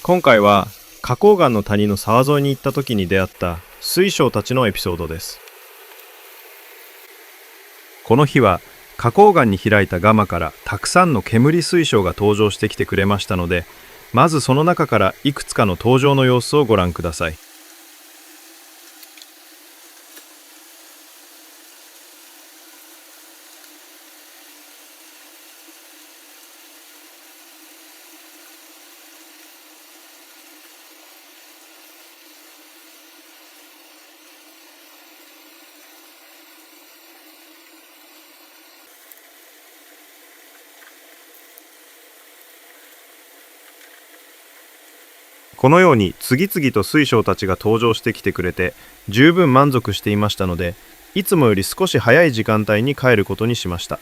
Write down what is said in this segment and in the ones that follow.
今回は花崗岩の谷の沢沿いに行った時に出会った水晶たちのエピソードです。この日は花崗岩に開いたガマからたくさんの煙水晶が登場してきてくれましたので、まずその中からいくつかの登場の様子をご覧ください。このように次々と水晶たちが登場してきてくれて十分満足していましたので、いつもより少し早い時間帯に帰ることにしました。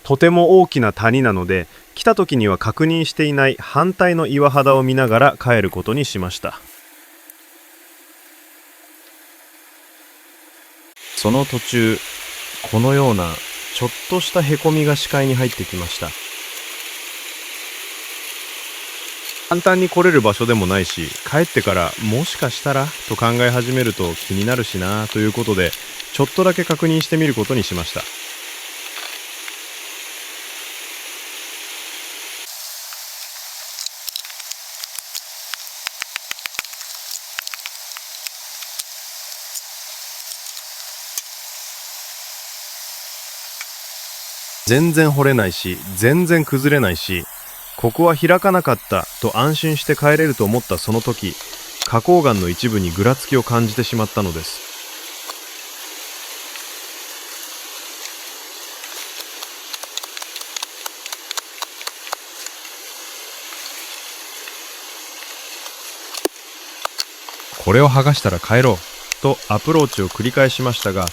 とても大きな谷なので、来た時には確認していない反対の岩肌を見ながら帰ることにしました。その途中、このようなちょっとしたへこみが視界に入ってきました。簡単に来れる場所でもないし、帰ってからもしかしたらと考え始めると気になるしなということで、ちょっとだけ確認してみることにしました。全然掘れないし、全然崩れないし、ここは開かなかったと安心して帰れると思ったその時、花崗岩の一部にぐらつきを感じてしまったのです。これを剥がしたら帰ろうとアプローチを繰り返しましたが、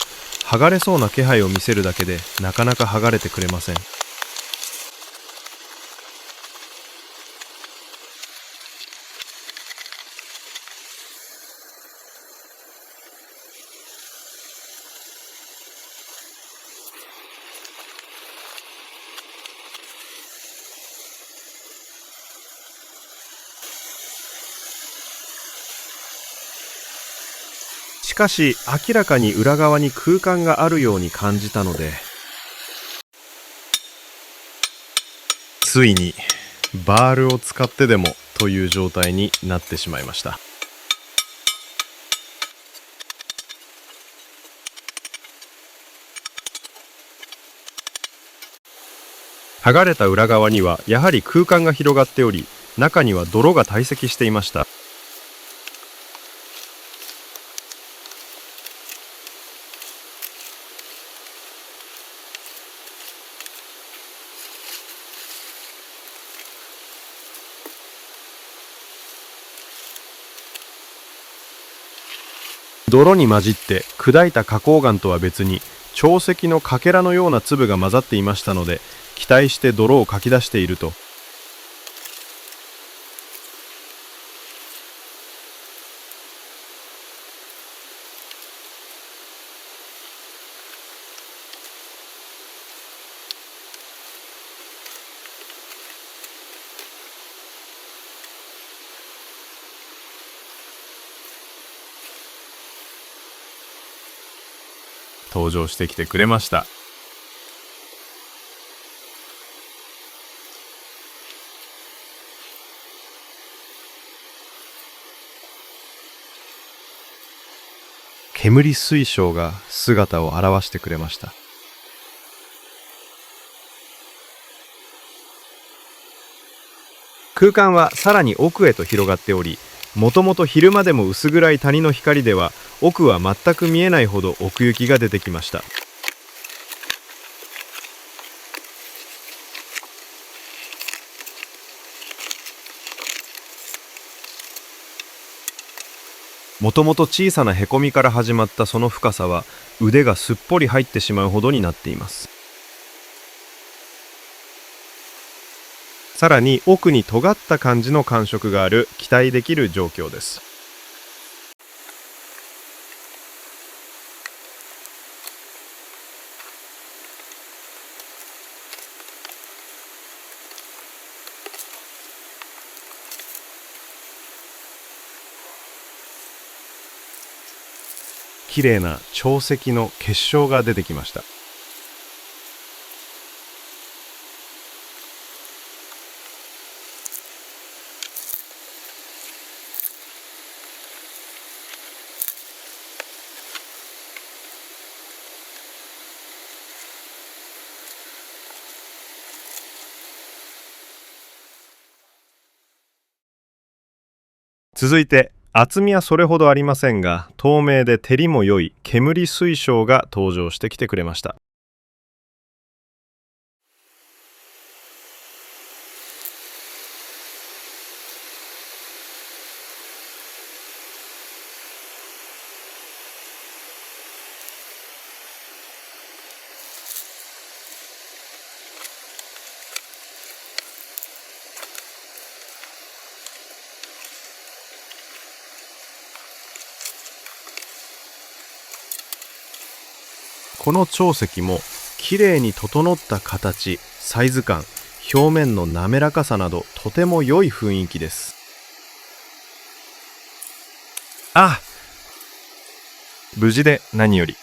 剥がれそうな気配を見せるだけでなかなか剥がれてくれません。しかし明らかに裏側に空間があるように感じたので、ついにバールを使ってでもという状態になってしまいました。剥がれた裏側にはやはり空間が広がっており、中には泥が堆積していました。泥に混じって砕いた花崗岩とは別に潮石のかけらのような粒が混ざっていましたので、期待して泥をかき出していると、登場してきてくれました。煙水晶が姿を現してくれました。空間はさらに奥へと広がっており、もともと昼間でも薄暗い谷の光では奥は全く見えないほど奥行きが出てきました。もともと小さなへこみから始まったその深さは腕がすっぽり入ってしまうほどになっています。さらに奥に尖った感じの感触がある期待できる状況です。綺麗な潮石の結晶が出てきました。続いて厚みはそれほどありませんが透明で照りも良い煙水晶が登場してきてくれました。この潮石もきれいに整った形、サイズ感、表面の滑らかさなどとても良い雰囲気です。無事で何より。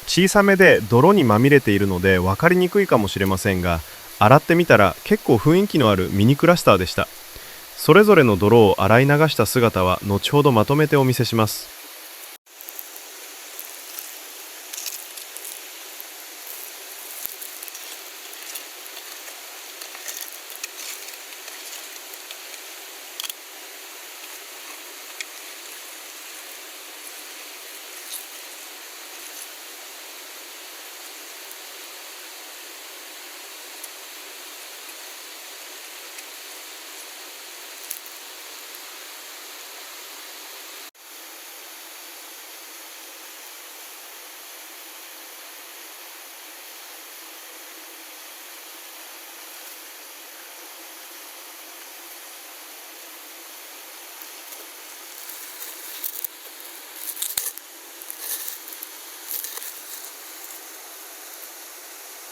小さめで泥にまみれているので分かりにくいかもしれませんが、洗ってみたら結構雰囲気のあるミニクラスターでした。それぞれの泥を洗い流した姿は後ほどまとめてお見せします。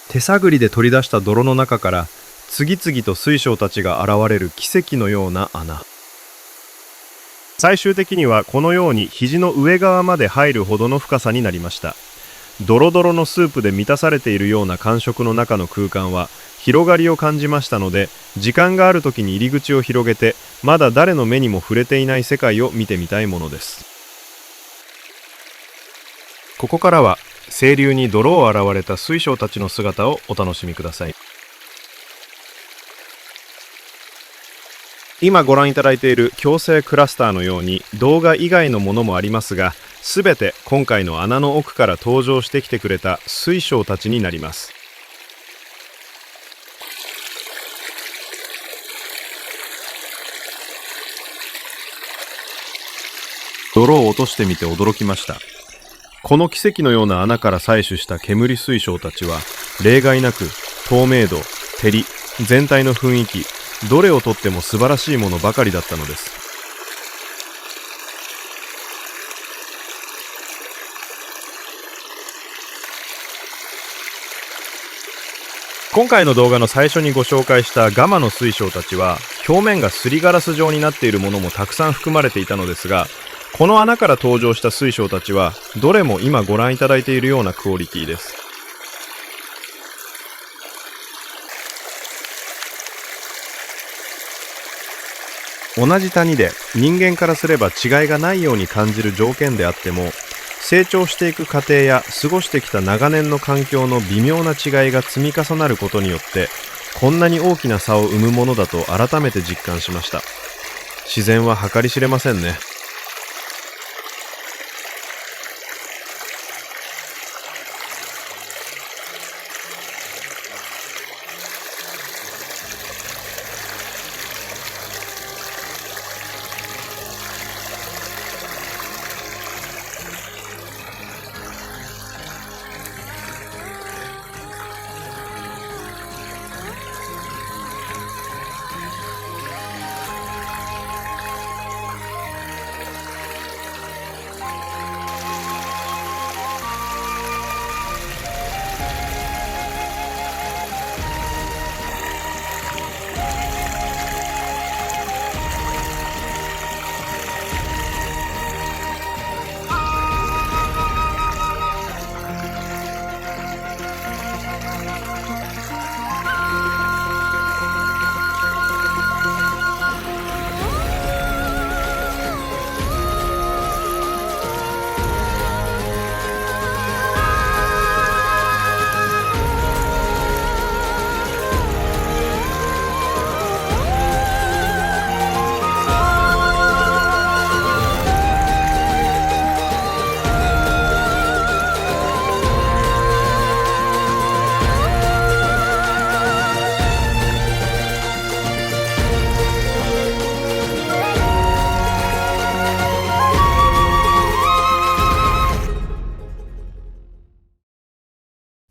手探りで取り出した泥の中から次々と水晶たちが現れる奇跡のような穴。最終的にはこのように肘の上側まで入るほどの深さになりました。ドロドロのスープで満たされているような感触の中の空間は広がりを感じましたので、時間がある時に入り口を広げてまだ誰の目にも触れていない世界を見てみたいものです。ここからは清流に泥を洗われた水晶たちの姿をお楽しみください。今ご覧いただいている共生クラスターのように動画以外のものもありますが、すべて今回の穴の奥から登場してきてくれた水晶たちになります。泥を落としてみて驚きました。この奇跡のような穴から採取した煙水晶たちは例外なく透明度、照り、全体の雰囲気、どれをとっても素晴らしいものばかりだったのです。今回の動画の最初にご紹介したガマの水晶たちは表面がすりガラス状になっているものもたくさん含まれていたのですが、この穴から登場した水晶たちはどれも今ご覧いただいているようなクオリティです。同じ谷で人間からすれば違いがないように感じる条件であっても、成長していく過程や過ごしてきた長年の環境の微妙な違いが積み重なることによってこんなに大きな差を生むものだと改めて実感しました。自然は計り知れませんね。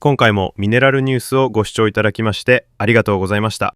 今回もミネラルニュースをご視聴いただきましてありがとうございました。